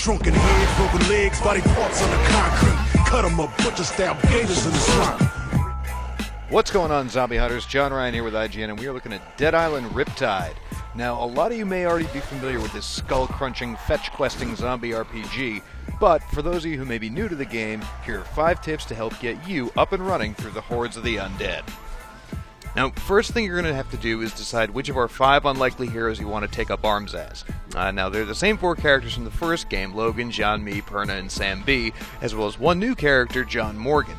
Shrunken head, broken legs, body parts on the concrete. Cut 'em up, butcher style gators in the swamp. What's going on, Zombie Hunters? John Ryan here with IGN, and we are looking at Dead Island Riptide. Now, a lot of you may already be familiar with this skull-crunching, fetch-questing zombie RPG, but for those of you who may be new to the game, here are 5 tips to help get you up and running through the hordes of the undead. Now, first thing you're going to have to do is decide which of our 5 unlikely heroes you want to take up arms as. Now, they're the same 4 characters from the first game, Logan, Xian Mei, Purna, and Xian Mei, as well as one new character, John Morgan.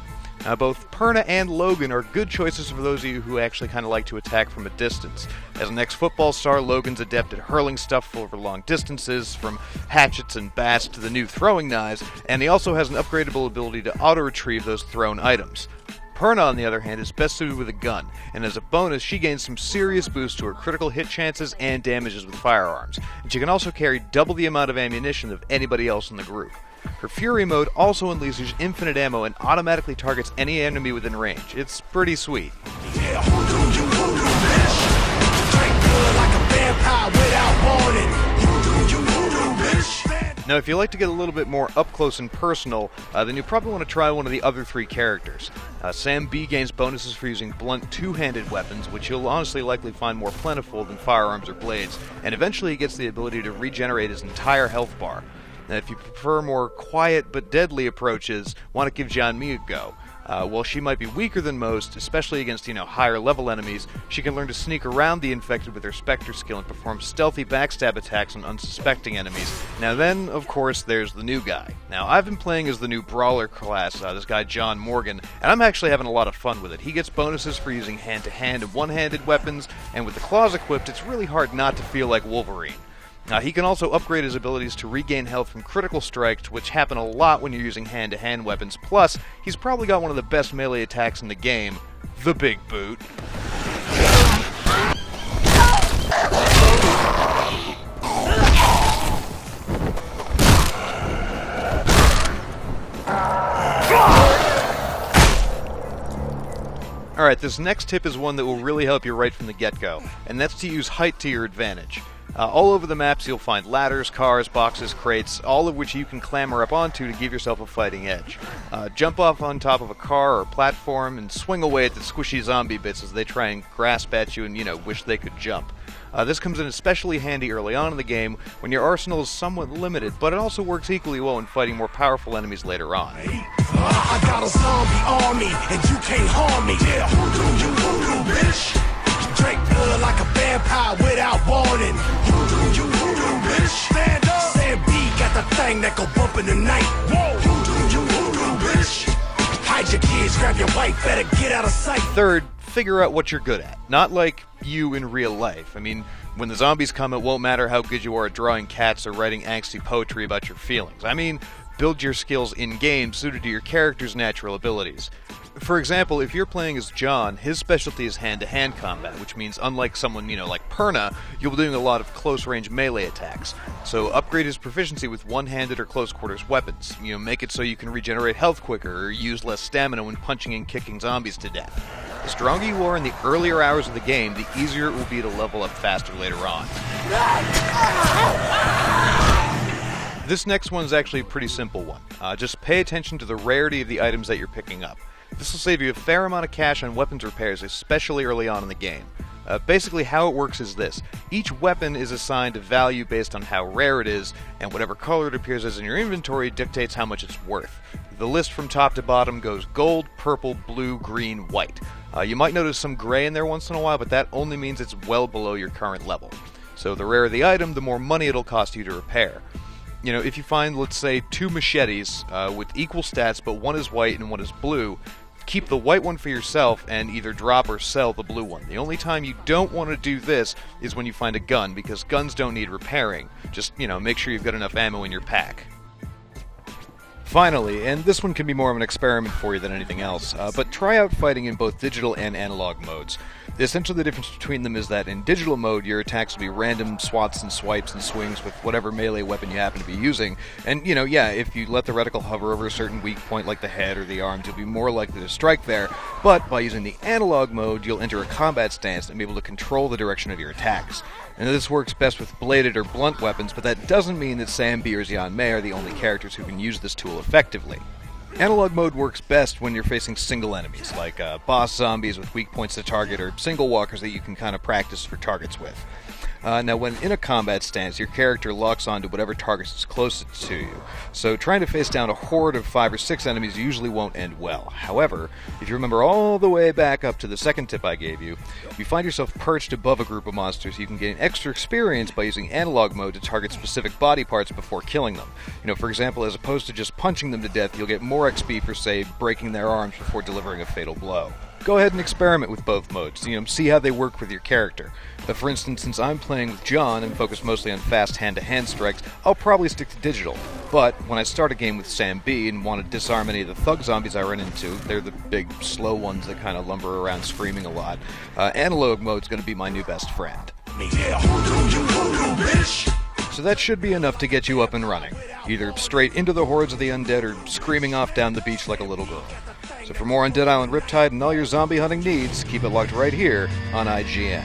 Both Purna and Logan are good choices for those of you who actually kind of like to attack from a distance. As an ex-football star, Logan's adept at hurling stuff over long distances, from hatchets and bats to the new throwing knives, and he also has an upgradable ability to auto-retrieve those thrown items. Purna, on the other hand, is best suited with a gun, and as a bonus, she gains some serious boosts to her critical hit chances and damages with firearms, and she can also carry double the amount of ammunition of anybody else in the group. Her Fury mode also unleashes infinite ammo and automatically targets any enemy within range. It's pretty sweet. Yeah, like a vampire without warning. Now, if you like to get a little bit more up close and personal, then you probably want to try one of the other 3 characters. Xian Mei gains bonuses for using blunt 2-handed weapons, which you'll honestly likely find more plentiful than firearms or blades, and eventually he gets the ability to regenerate his entire health bar. Now, if you prefer more quiet but deadly approaches, want to give Xian Mei a go. While she might be weaker than most, especially against, higher level enemies, she can learn to sneak around the infected with her Spectre skill and perform stealthy backstab attacks on unsuspecting enemies. Now then, of course, there's the new guy. Now, I've been playing as the new Brawler class, this guy John Morgan, and I'm actually having a lot of fun with it. He gets bonuses for using hand-to-hand and one-handed weapons, and with the claws equipped, it's really hard not to feel like Wolverine. He can also upgrade his abilities to regain health from critical strikes, which happen a lot when you're using hand-to-hand weapons. Plus, he's probably got one of the best melee attacks in the game, the Big Boot. Alright, this next tip is one that will really help you right from the get-go, and that's to use height to your advantage. All over the maps you'll find ladders, cars, boxes, crates, all of which you can clamber up onto to give yourself a fighting edge. Jump off on top of a car or platform and swing away at the squishy zombie bits as they try and grasp at you and, wish they could jump. This comes in especially handy early on in the game when your arsenal is somewhat limited, but it also works equally well in fighting more powerful enemies later on. I got a zombie army and you can't harm me. Yeah, hoodoo, bitch. Drink blood like a vampire without warning. Hoodoo, bitch. Stand up. Sam B got the thing that go bump in the night. Whoa, hoodoo, bitch. Hide your kids, grab your wife, better get out of sight. Third, figure out what you're good at. Not like you in real life. I mean, when the zombies come, it won't matter how good you are at drawing cats or writing angsty poetry about your feelings. I mean, build your skills in-game suited to your character's natural abilities. For example, if you're playing as John, his specialty is hand-to-hand combat, which means unlike someone, like Purna, you'll be doing a lot of close-range melee attacks. So upgrade his proficiency with one-handed or close-quarters weapons. Make it so you can regenerate health quicker or use less stamina when punching and kicking zombies to death. The stronger you are in the earlier hours of the game, the easier it will be to level up faster later on. This next one is actually a pretty simple one. Just pay attention to the rarity of the items that you're picking up. This will save you a fair amount of cash on weapons repairs, especially early on in the game. Basically, how it works is this. Each weapon is assigned a value based on how rare it is, and whatever color it appears as in your inventory dictates how much it's worth. The list from top to bottom goes gold, purple, blue, green, white. You might notice some gray in there once in a while, but that only means it's well below your current level. So the rarer the item, the more money it'll cost you to repair. If you find, let's say, 2 machetes with equal stats, but one is white and one is blue, keep the white one for yourself and either drop or sell the blue one. The only time you don't want to do this is when you find a gun, because guns don't need repairing. Just, make sure you've got enough ammo in your pack. Finally, and this one can be more of an experiment for you than anything else, but try out fighting in both digital and analog modes. Essentially, the difference between them is that in digital mode, your attacks will be random swats and swipes and swings with whatever melee weapon you happen to be using. And, if you let the reticle hover over a certain weak point like the head or the arms, you'll be more likely to strike there. But by using the analog mode, you'll enter a combat stance and be able to control the direction of your attacks. And this works best with bladed or blunt weapons, but that doesn't mean that Xian Mei or Xian Mei are the only characters who can use this tool effectively. Analog mode works best when you're facing single enemies, like boss zombies with weak points to target, or single walkers that you can kind of practice for targets with. Now, when in a combat stance, your character locks onto whatever target is closest to you, so trying to face down a horde of 5 or 6 enemies usually won't end well. However, if you remember all the way back up to the second tip I gave you, if you find yourself perched above a group of monsters, you can gain extra experience by using analog mode to target specific body parts before killing them. For example, as opposed to just punching them to death, you'll get more XP for, say, breaking their arms before delivering a fatal blow. Go ahead and experiment with both modes, see how they work with your character. But for instance, since I'm playing with John and focus mostly on fast hand-to-hand strikes, I'll probably stick to digital. But when I start a game with Sam B and want to disarm any of the thug zombies I run into, they're the big, slow ones that kind of lumber around screaming a lot, analog mode's going to be my new best friend. So that should be enough to get you up and running, either straight into the hordes of the undead or screaming off down the beach like a little girl. So for more on Dead Island Riptide and all your zombie hunting needs, keep it locked right here on IGN.